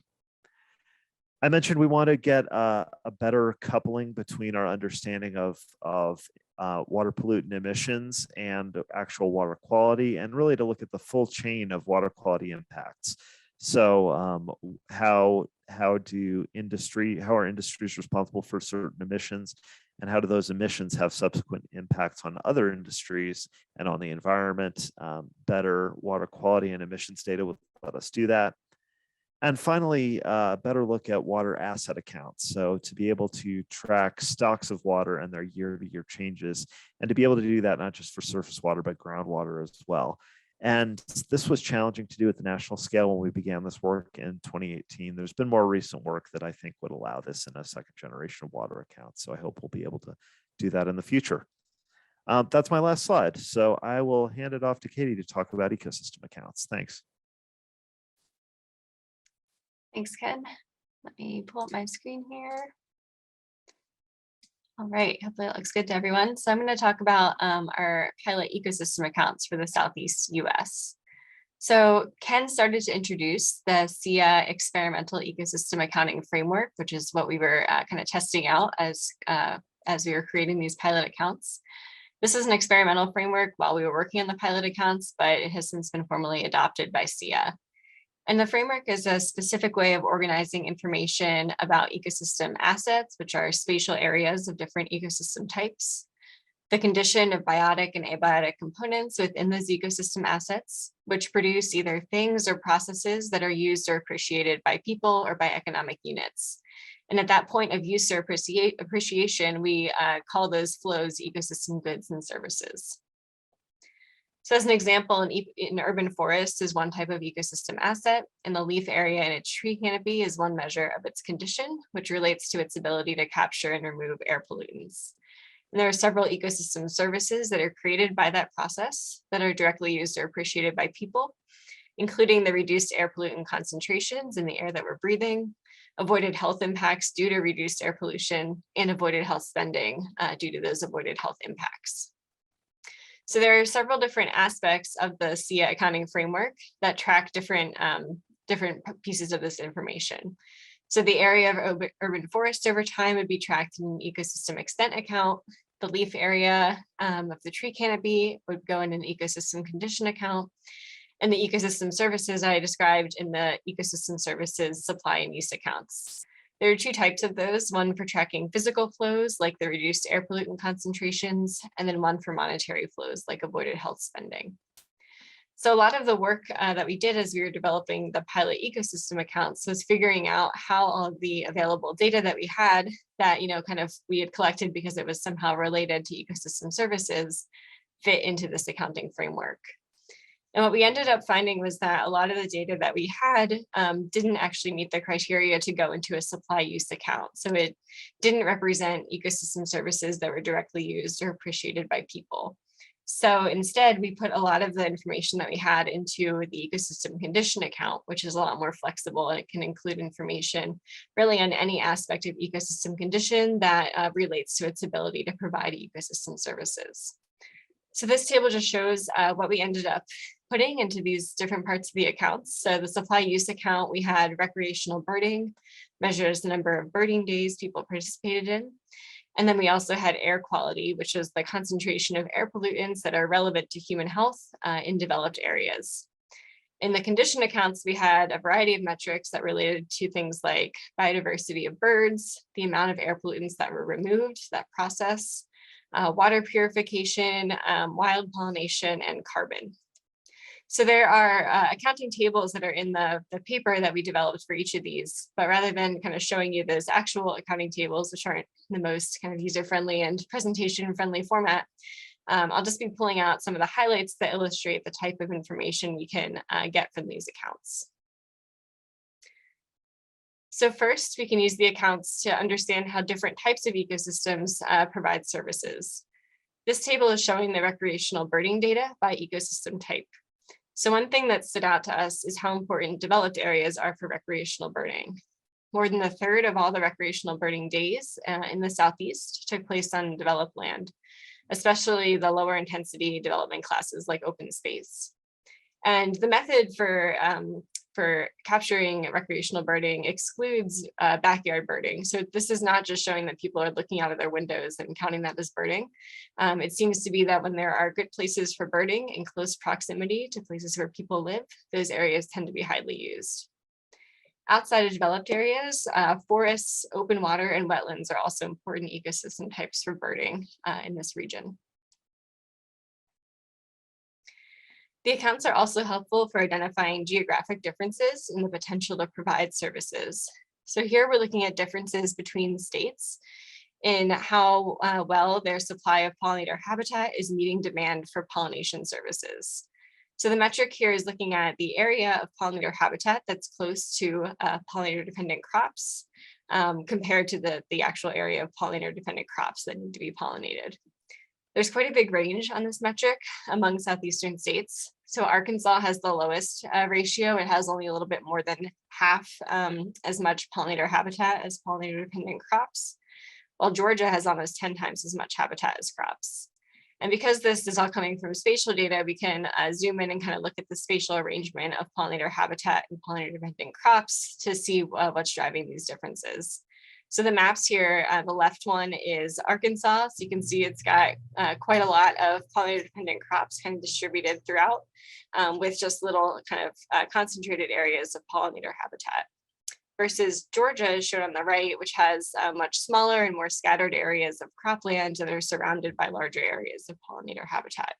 I mentioned we want to get a better coupling between our understanding of water pollutant emissions and actual water quality, and really to look at the full chain of water quality impacts. So how are industries responsible for certain emissions, and how do those emissions have subsequent impacts on other industries and on the environment? Better water quality and emissions data will let us do that. And finally, better look at water asset accounts. So to be able to track stocks of water and their year-to-year changes, and to be able to do that not just for surface water, but groundwater as well. And this was challenging to do at the national scale when we began this work in 2018. There's been more recent work that I think would allow this in a second generation of water accounts. So I hope we'll be able to do that in the future. That's my last slide. So I will hand it off to Katie to talk about ecosystem accounts. Thanks. Thanks, Ken. Let me pull up my screen here. All right, hopefully it looks good to everyone. So I'm going to talk about our pilot ecosystem accounts for the Southeast US. So Ken started to introduce the SIA experimental ecosystem accounting framework, which is what we were kind of testing out as we were creating these pilot accounts. This is an experimental framework while we were working on the pilot accounts, but it has since been formally adopted by SIA. And the framework is a specific way of organizing information about ecosystem assets, which are spatial areas of different ecosystem types, the condition of biotic and abiotic components within those ecosystem assets, which produce either things or processes that are used or appreciated by people or by economic units. And at that point of use or appreciation, we call those flows ecosystem goods and services. So as an example, an urban forest is one type of ecosystem asset, and the leaf area in its tree canopy is one measure of its condition, which relates to its ability to capture and remove air pollutants. And there are several ecosystem services that are created by that process that are directly used or appreciated by people, including the reduced air pollutant concentrations in the air that we're breathing, avoided health impacts due to reduced air pollution, and avoided health spending due to those avoided health impacts. So there are several different aspects of the SIA accounting framework that track different pieces of this information. So the area of urban forest over time would be tracked in an ecosystem extent account. The leaf area of the tree canopy would go in an ecosystem condition account. And the ecosystem services I described in the ecosystem services supply and use accounts. There are two types of those, one for tracking physical flows, like the reduced air pollutant concentrations, and then one for monetary flows, like avoided health spending. So a lot of the work that we did as we were developing the pilot ecosystem accounts was figuring out how all of the available data that we had that, we had collected because it was somehow related to ecosystem services fit into this accounting framework. And what we ended up finding was that a lot of the data that we had didn't actually meet the criteria to go into a supply use account. So it didn't represent ecosystem services that were directly used or appreciated by people. So instead, we put a lot of the information that we had into the ecosystem condition account, which is a lot more flexible, and it can include information really on any aspect of ecosystem condition that relates to its ability to provide ecosystem services. So this table just shows what we ended up putting into these different parts of the accounts. So the supply use account, we had recreational birding, measures the number of birding days people participated in. And then we also had air quality, which is the concentration of air pollutants that are relevant to human health in developed areas. In the condition accounts, we had a variety of metrics that related to things like biodiversity of birds, the amount of air pollutants that were removed, that process, water purification, wild pollination, and carbon. So there are accounting tables that are in the paper that we developed for each of these, but rather than kind of showing you those actual accounting tables, which aren't the most kind of user-friendly and presentation-friendly format, I'll just be pulling out some of the highlights that illustrate the type of information we can get from these accounts. So first, we can use the accounts to understand how different types of ecosystems provide services. This table is showing the recreational birding data by ecosystem type. So one thing that stood out to us is how important developed areas are for recreational birding. More than a third of all the recreational birding days in the Southeast took place on developed land, especially the lower intensity development classes like open space. And the method for capturing recreational birding excludes backyard birding. So this is not just showing that people are looking out of their windows and counting that as birding. It seems to be that when there are good places for birding in close proximity to places where people live, those areas tend to be highly used. Outside of developed areas, forests, open water, and wetlands are also important ecosystem types for birding in this region. The accounts are also helpful for identifying geographic differences in the potential to provide services. So here we're looking at differences between states in how well their supply of pollinator habitat is meeting demand for pollination services. So the metric here is looking at the area of pollinator habitat that's close to pollinator-dependent crops compared to the actual area of pollinator-dependent crops that need to be pollinated. There's quite a big range on this metric among southeastern states. So Arkansas has the lowest ratio. It has only a little bit more than half as much pollinator habitat as pollinator-dependent crops, while Georgia has almost 10 times as much habitat as crops. And because this is all coming from spatial data, we can zoom in and kind of look at the spatial arrangement of pollinator habitat and pollinator-dependent crops to see what's driving these differences. So the maps here, the left one is Arkansas. So you can see it's got quite a lot of pollinator-dependent crops kind of distributed throughout with just little kind of concentrated areas of pollinator habitat. Versus Georgia is shown on the right, which has much smaller and more scattered areas of cropland that are surrounded by larger areas of pollinator habitat.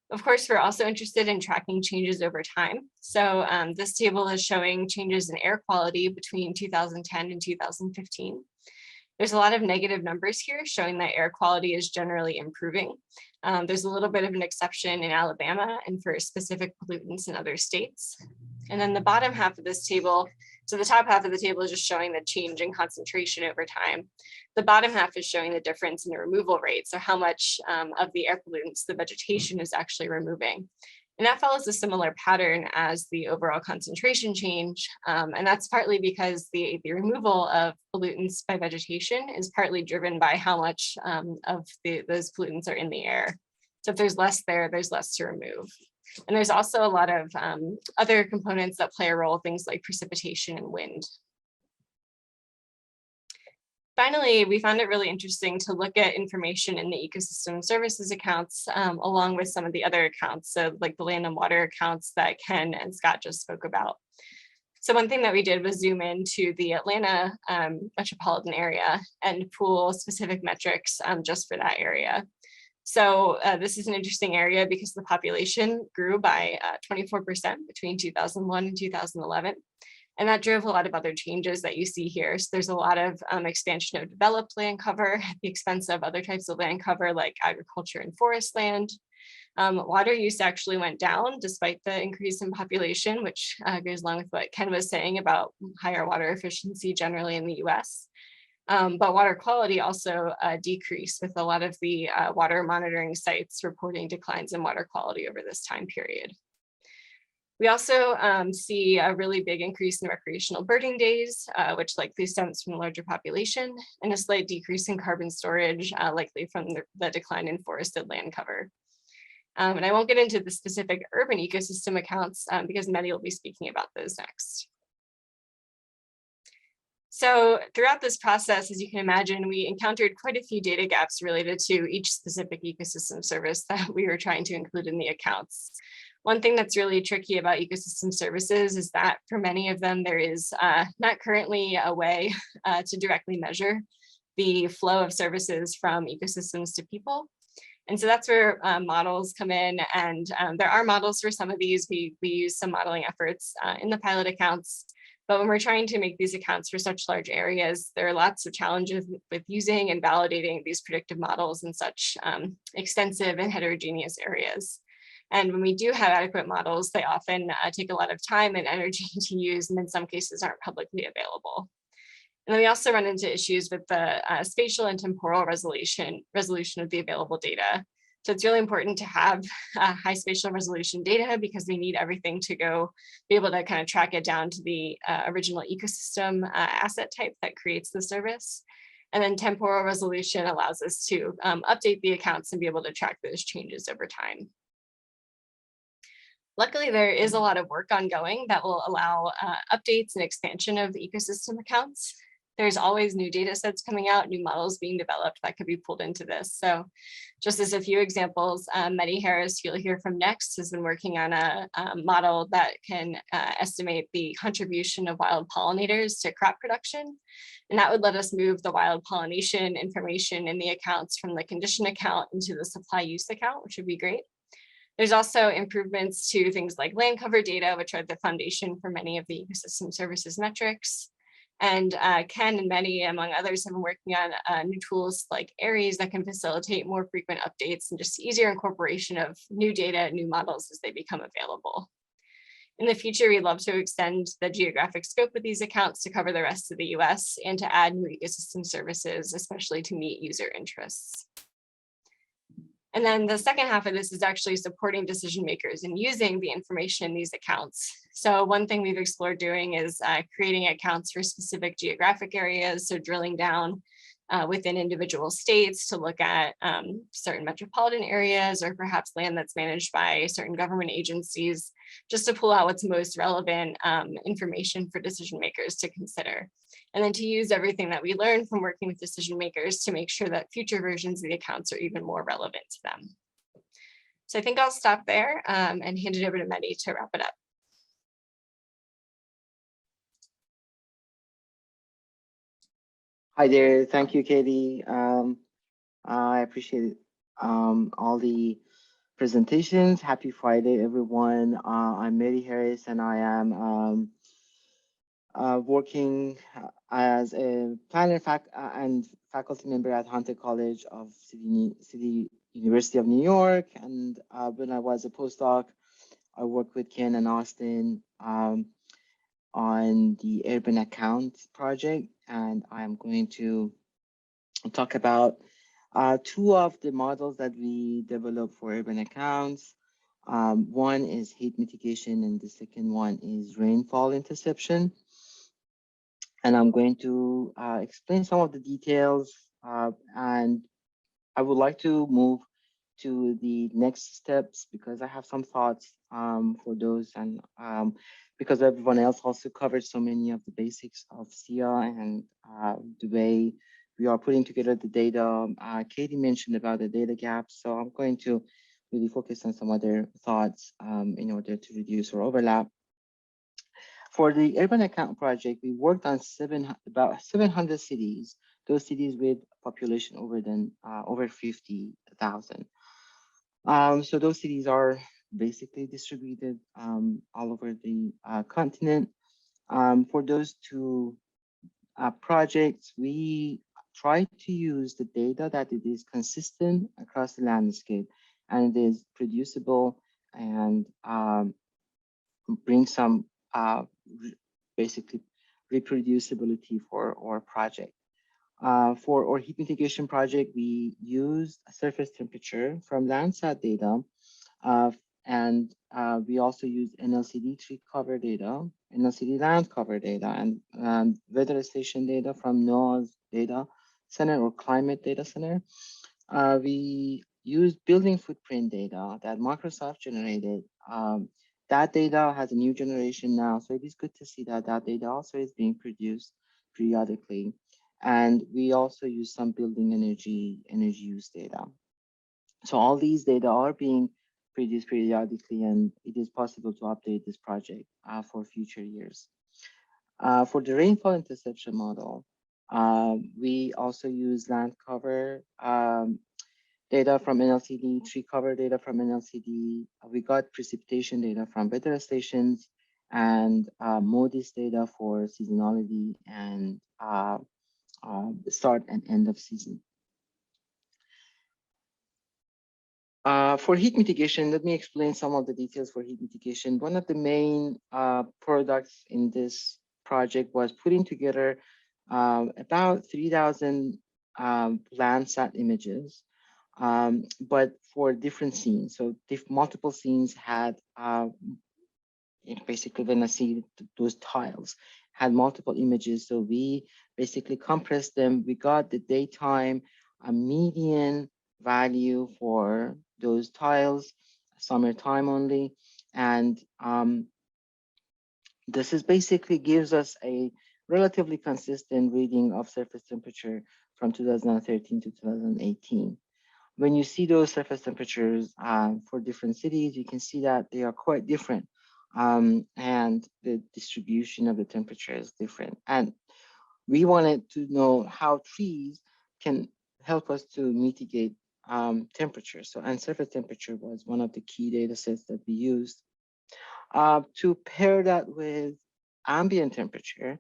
Of course, we're also interested in tracking changes over time. So this table is showing changes in air quality between 2010 and 2015. There's a lot of negative numbers here showing that air quality is generally improving. There's a little bit of an exception in Alabama and for specific pollutants in other states. And then the bottom half of this table, so the top half of the table is just showing the change in concentration over time. The bottom half is showing the difference in the removal rate, so how much of the air pollutants the vegetation is actually removing. And that follows a similar pattern as the overall concentration change. And that's partly because the removal of pollutants by vegetation is partly driven by how much of those pollutants are in the air. So if there's less there, there's less to remove. And there's also a lot of other components that play a role, things like precipitation and wind. Finally, we found it really interesting to look at information in the ecosystem services accounts along with some of the other accounts, so like the land and water accounts that Ken and Scott just spoke about. So one thing that we did was zoom into the Atlanta metropolitan area and pool specific metrics just for that area. So this is an interesting area because the population grew by 24% between 2001 and 2011. And that drove a lot of other changes that you see here. So there's a lot of expansion of developed land cover at the expense of other types of land cover like agriculture and forest land. Water use actually went down despite the increase in population, which goes along with what Ken was saying about higher water efficiency generally in the US. But water quality also decreased with a lot of the water monitoring sites reporting declines in water quality over this time period. We also see a really big increase in recreational birding days, which likely stems from a larger population, and a slight decrease in carbon storage, likely from the decline in forested land cover. And I won't get into the specific urban ecosystem accounts because Mehdi will be speaking about those next. So throughout this process, as you can imagine, we encountered quite a few data gaps related to each specific ecosystem service that we were trying to include in the accounts. One thing that's really tricky about ecosystem services is that for many of them, there is not currently a way to directly measure the flow of services from ecosystems to people. And so that's where models come in, and there are models for some of these. We use some modeling efforts in the pilot accounts, but when we're trying to make these accounts for such large areas, there are lots of challenges with using and validating these predictive models in such extensive and heterogeneous areas. And when we do have adequate models, they often take a lot of time and energy to use, and in some cases aren't publicly available. And then we also run into issues with the spatial and temporal resolution of the available data. So it's really important to have high spatial resolution data because we need everything to be able to kind of track it down to the original ecosystem asset type that creates the service. And then temporal resolution allows us to update the accounts and be able to track those changes over time. Luckily, there is a lot of work ongoing that will allow updates and expansion of the ecosystem accounts. There's always new data sets coming out, new models being developed that could be pulled into this. So just as a few examples, Mehdi Heris, you'll hear from next, has been working on a model that can estimate the contribution of wild pollinators to crop production. And that would let us move the wild pollination information in the accounts from the condition account into the supply use account, which would be great. There's also improvements to things like land cover data, which are the foundation for many of the ecosystem services metrics. And Ken and Mehdi, among others, have been working on new tools like Aries that can facilitate more frequent updates and just easier incorporation of new data, new models as they become available. In the future, we'd love to extend the geographic scope of these accounts to cover the rest of the US and to add new ecosystem services, especially to meet user interests. And then the second half of this is actually supporting decision makers and using the information in these accounts. So one thing we've explored doing is creating accounts for specific geographic areas. So drilling down within individual states to look at certain metropolitan areas or perhaps land that's managed by certain government agencies, just to pull out what's most relevant information for decision makers to consider. And then to use everything that we learned from working with decision makers to make sure that future versions of the accounts are even more relevant to them. So I think I'll stop there and hand it over to Mehdi to wrap it up. Hi there, thank you, Katie. I appreciate all the presentations. Happy Friday, everyone. I'm Mehdi Heris, and I am working as a planner and faculty member at Hunter College of City University of New York. And when I was a postdoc, I worked with Ken and Austin on the Urban Accounts project, and I'm going to talk about two of the models that we developed for urban accounts. One is heat mitigation, and the second one is rainfall interception. And I'm going to explain some of the details, and I would like to move to the next steps because I have some thoughts for those, and because everyone else also covered so many of the basics of SIA and the way we are putting together the data. Katie mentioned about the data gaps, so I'm going to really focus on some other thoughts in order to reduce or overlap. For the urban account project, we worked on about 700 cities, those cities with population over 50,000. So those cities are basically distributed all over the continent. For those two projects, we try to use the data that it is consistent across the landscape and it is producible and bring some basically reproducibility for our project. For our heat mitigation project, we used surface temperature from Landsat data, and we also used NLCD tree cover data, NLCD land cover data, and weather station data from NOAA's data center or climate data center. We used building footprint data that Microsoft generated. That data has a new generation now, so it is good to see that that data also is being produced periodically. And we also use some building energy use data. So all these data are being produced periodically, and it is possible to update this project for future years. For the rainfall interception model, we also use land cover data from NLCD, tree cover data from NLCD. We got precipitation data from weather stations and MODIS data for seasonality and the start and end of season. For heat mitigation, let me explain some of the details for heat mitigation. One of the main products in this project was putting together about 3,000 Landsat images, but for different scenes. So multiple scenes had basically when I see those tiles had multiple images. So we basically compressed them. We got the daytime median value for those tiles, summertime only. And this is basically gives us a relatively consistent reading of surface temperature from 2013 to 2018. When you see those surface temperatures for different cities, you can see that they are quite different. And the distribution of the temperature is different. And we wanted to know how trees can help us to mitigate temperature. So, and surface temperature was one of the key data sets that we used. To pair that with ambient temperature,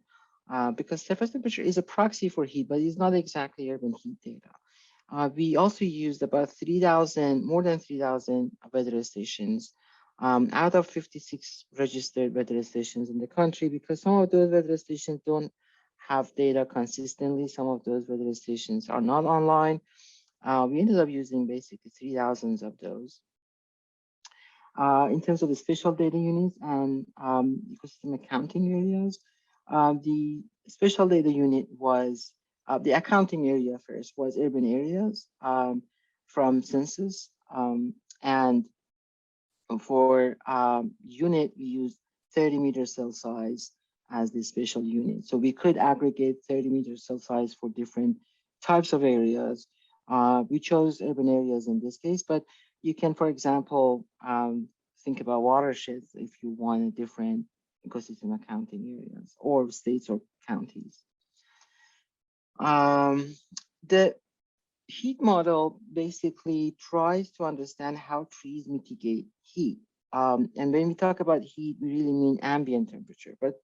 because surface temperature is a proxy for heat, but it's not exactly urban heat data. We also used about more than 3,000 weather stations out of 56 registered weather stations in the country, because some of those weather stations don't have data consistently. Some of those weather stations are not online. We ended up using basically 3,000 of those. In terms of the special data units and ecosystem accounting areas, the special data unit was the accounting area first was urban areas from census, and for unit we used 30 meter cell size as the special unit. So we could aggregate 30 meter cell size for different types of areas. We chose urban areas in this case, but you can, for example, think about watersheds if you want a different ecosystem accounting areas or states or counties. The heat model basically tries to understand how trees mitigate heat. And when we talk about heat, we really mean ambient temperature. But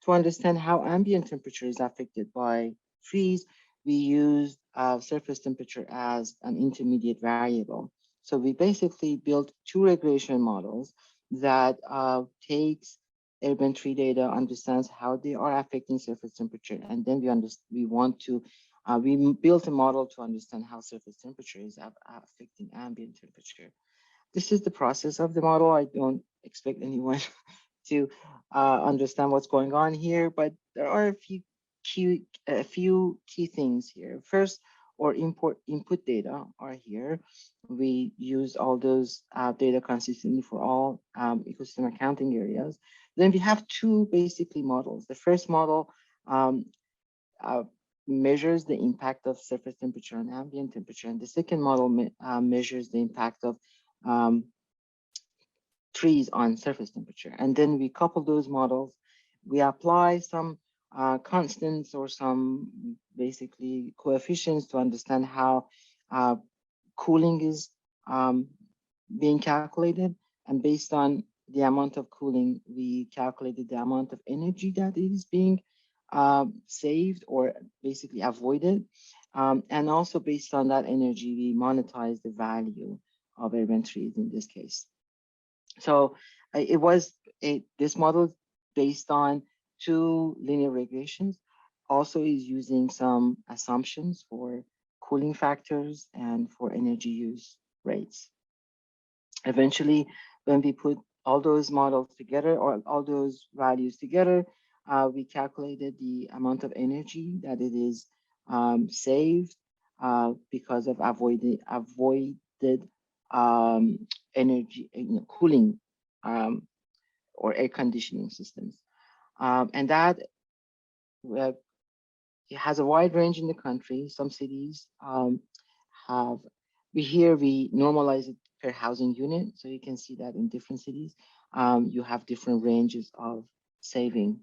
to understand how ambient temperature is affected by trees, we use surface temperature as an intermediate variable. So we basically built two regression models that takes urban tree data, understands how they are affecting surface temperature, and then we built a model to understand how surface temperature is affecting ambient temperature. This is the process of the model. I don't expect anyone to understand what's going on here, but there are a few key things here. First, our input data are here. We use all those data consistently for all ecosystem accounting areas. Then we have two basically models. The first model measures the impact of surface temperature and ambient temperature, and the second model measures the impact of trees on surface temperature. And then we couple those models we apply some constants or some basically coefficients to understand how cooling is being calculated. And based on the amount of cooling, we calculated the amount of energy that is being saved or basically avoided. And also based on that energy, we monetize the value of urban trees in this case. So it was this model based on 2 linear regressions, also is using some assumptions for cooling factors and for energy use rates. Eventually, when we put all those models together or all those values together, we calculated the amount of energy that it is saved because of avoided energy, cooling or air conditioning systems. And that it has a wide range in the country. Some cities have, we normalize it per housing unit. So you can see that in different cities, you have different ranges of saving.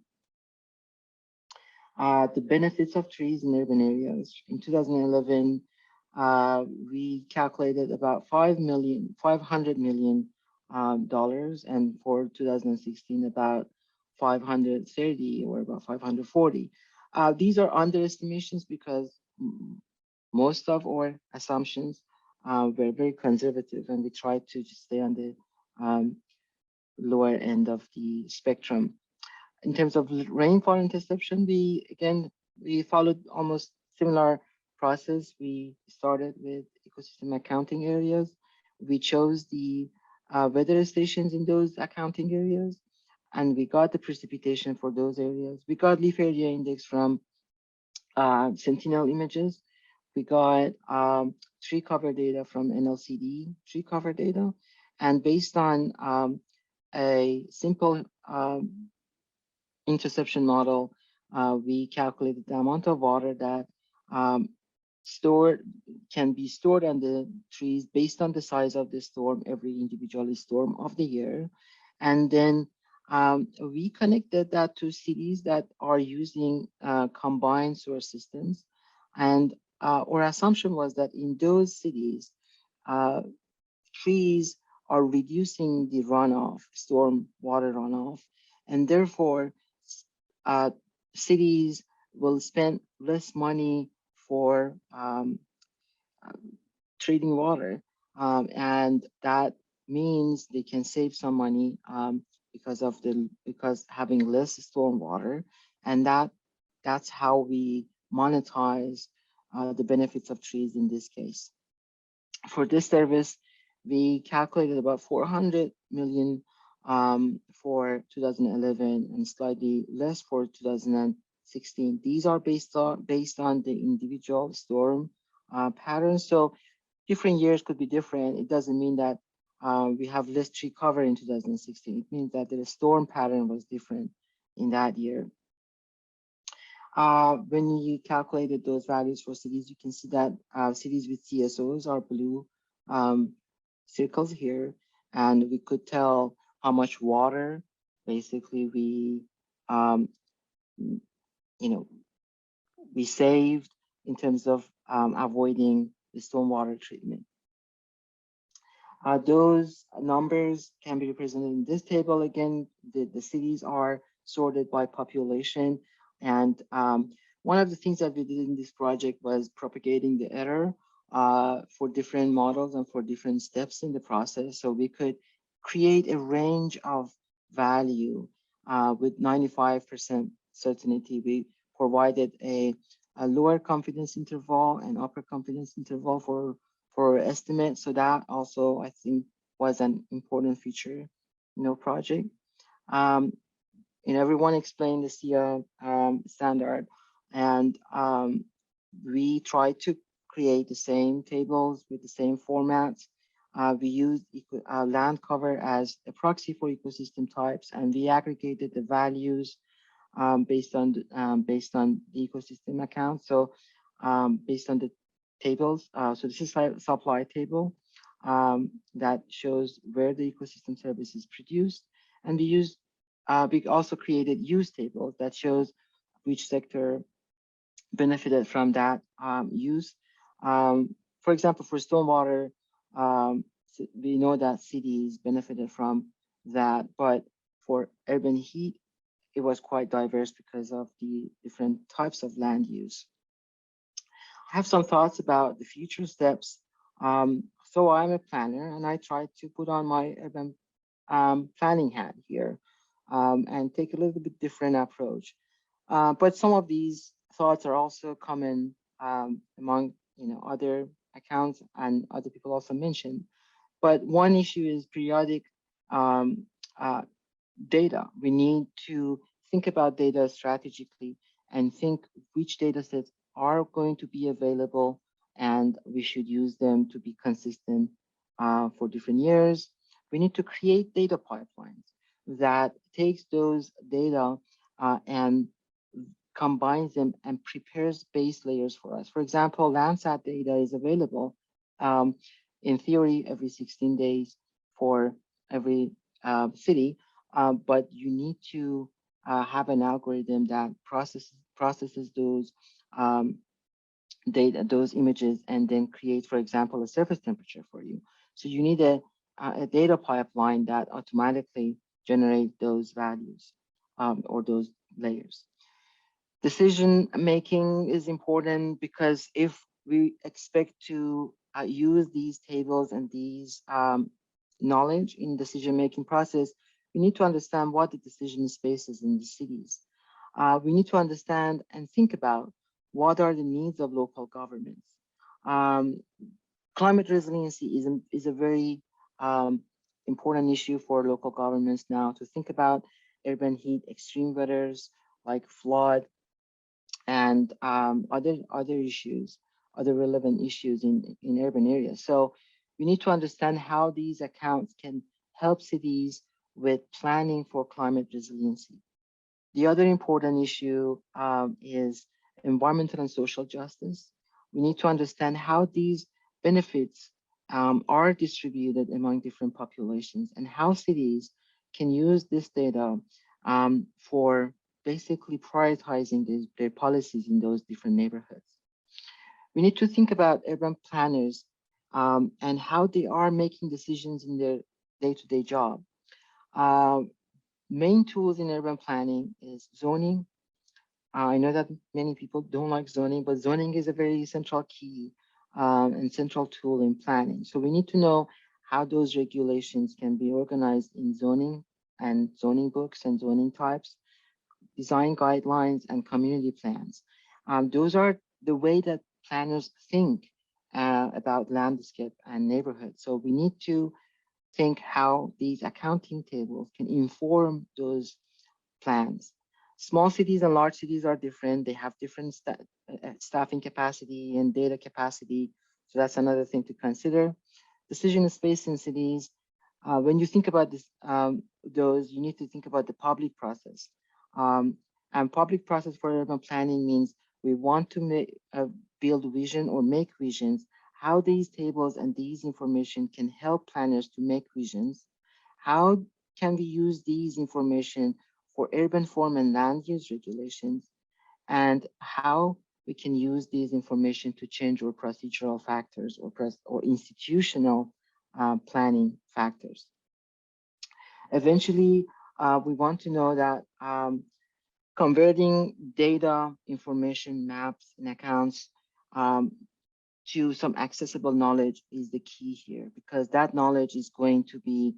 The benefits of trees in urban areas. In 2011, we calculated about $500 million dollars, and for 2016, about 530 or about 540. These are underestimations because most of our assumptions were very conservative, and we tried to just stay on the lower end of the spectrum. In terms of rainfall interception, we followed almost similar process. We started with ecosystem accounting areas. We chose the weather stations in those accounting areas, and we got the precipitation for those areas. We got leaf area index from Sentinel images. We got tree cover data from NLCD tree cover data, and based on a simple interception model, we calculated the amount of water that can be stored on the trees based on the size of the storm, every individual storm of the year. And then we connected that to cities that are using combined sewer systems. And our assumption was that in those cities, trees are reducing the runoff, storm water runoff, and therefore cities will spend less money for treating water, and that means they can save some money because having less storm water, and that's how we monetize the benefits of trees in this case. For this service, we calculated about 400 million for 2011 and slightly less for 2016. These are based on the individual storm patterns. So different years could be different. It doesn't mean that we have less tree cover in 2016. It means that the storm pattern was different in that year. When you calculated those values for cities, you can see that cities with CSOs are blue circles here, and we could tell how much water basically we saved in terms of avoiding the stormwater treatment. Those numbers can be represented in this table. Again, the cities are sorted by population, and one of the things that we did in this project was propagating the error for different models and for different steps in the process, so we could create a range of value with 95% certainty. We provided a lower confidence interval and upper confidence interval for estimate. So that also, I think, was an important feature in our project. Everyone explained the SIA standard, and we tried to create the same tables with the same formats. We used land cover as a proxy for ecosystem types, and we aggregated the values based on the ecosystem account. So based on the tables, so this is a supply table that shows where the ecosystem service is produced, and we use we also created use tables that shows which sector benefited from that use. For example, for stormwater, we know that cities benefited from that, but for urban heat, it was quite diverse because of the different types of land use. I have some thoughts about the future steps. So I'm a planner and I try to put on my urban planning hat here and take a little bit different approach. But some of these thoughts are also common among other accounts and other people also mentioned. But one issue is periodic um, data. We need to think about data strategically and think which data sets are going to be available, and we should use them to be consistent for different years. We need to create data pipelines that takes those data and combines them and prepares base layers for us. For example, Landsat data is available in theory every 16 days for every city, but you need to have an algorithm that processes those data, those images, and then creates, for example, a surface temperature for you. So you need a data pipeline that automatically generates those values or those layers. Decision making is important because if we expect to use these tables and these knowledge in decision making process, we need to understand what the decision spaces in the cities. We need to understand and think about what are the needs of local governments. Climate resiliency is a very important issue for local governments now to think about urban heat, extreme weathers like flood, and other issues, other relevant issues in urban areas. So we need to understand how these accounts can help cities with planning for climate resiliency. The other important issue is environmental and social justice. We need to understand how these benefits are distributed among different populations and how cities can use this data for basically prioritizing their policies in those different neighborhoods. We need to think about urban planners and how they are making decisions in their day-to-day job. Main tools in urban planning is zoning. I know that many people don't like zoning, but zoning is a very central key and central tool in planning. So we need to know how those regulations can be organized in zoning and zoning books and zoning types, design guidelines, and community plans. Those are the way that planners think about landscape and neighborhoods. So we need to think how these accounting tables can inform those plans. Small cities and large cities are different. They have different staffing capacity and data capacity. So that's another thing to consider. Decision space in cities. When you think about this, those, you need to think about the public process. And public process for urban planning means we want to build vision or make visions, how these tables and these information can help planners to make visions. How can we use these information for urban form and land use regulations, and how we can use these information to change our procedural factors or institutional planning factors. Eventually, we want to know that converting data, information, maps, and accounts to some accessible knowledge is the key here, because that knowledge is going to be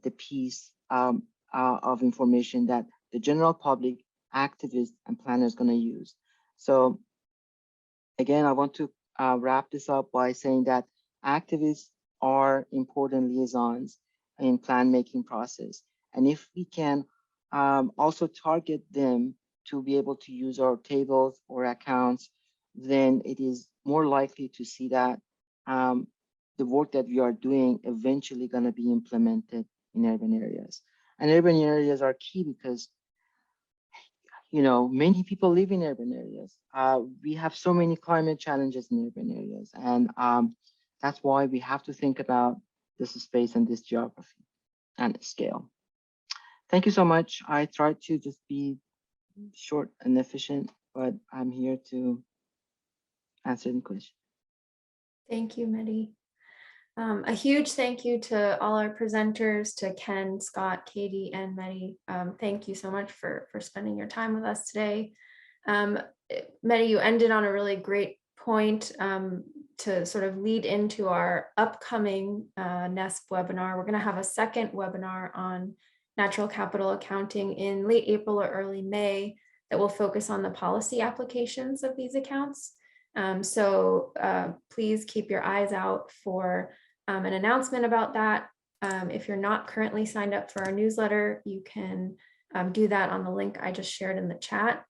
the piece of information that the general public, activists, and planners are going to use. So again, I want to wrap this up by saying that activists are important liaisons in plan making process. And if we can also target them to be able to use our tables or accounts, then it is more likely to see that the work that we are doing eventually going to be implemented in urban areas. And urban areas are key because, you know, many people live in urban areas. We have so many climate challenges in urban areas, and that's why we have to think about this space and this geography and scale. Thank thank you so much. I tried to just be short and efficient, but I'm here to answer any questions. Thank you, Mehdi. A huge thank you to all our presenters, to Ken, Scott, Katie, and Mehdi. Thank you so much for spending your time with us today. Mehdi, you ended on a really great point to sort of lead into our upcoming NESP webinar. We're going to have a second webinar on natural capital accounting in late April or early May that will focus on the policy applications of these accounts. So please keep your eyes out for an announcement about that. If you're not currently signed up for our newsletter, you can do that on the link I just shared in the chat.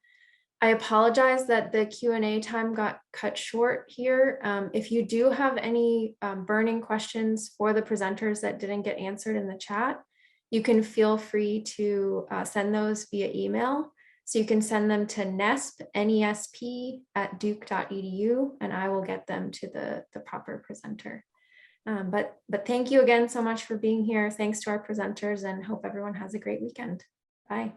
I apologize that the Q&A time got cut short here. If you do have any burning questions for the presenters that didn't get answered in the chat, you can feel free to send those via email. So you can send them to nesp@duke.edu, and I will get them to the proper presenter. But thank you again so much for being here. Thanks to our presenters, and hope everyone has a great weekend. Bye.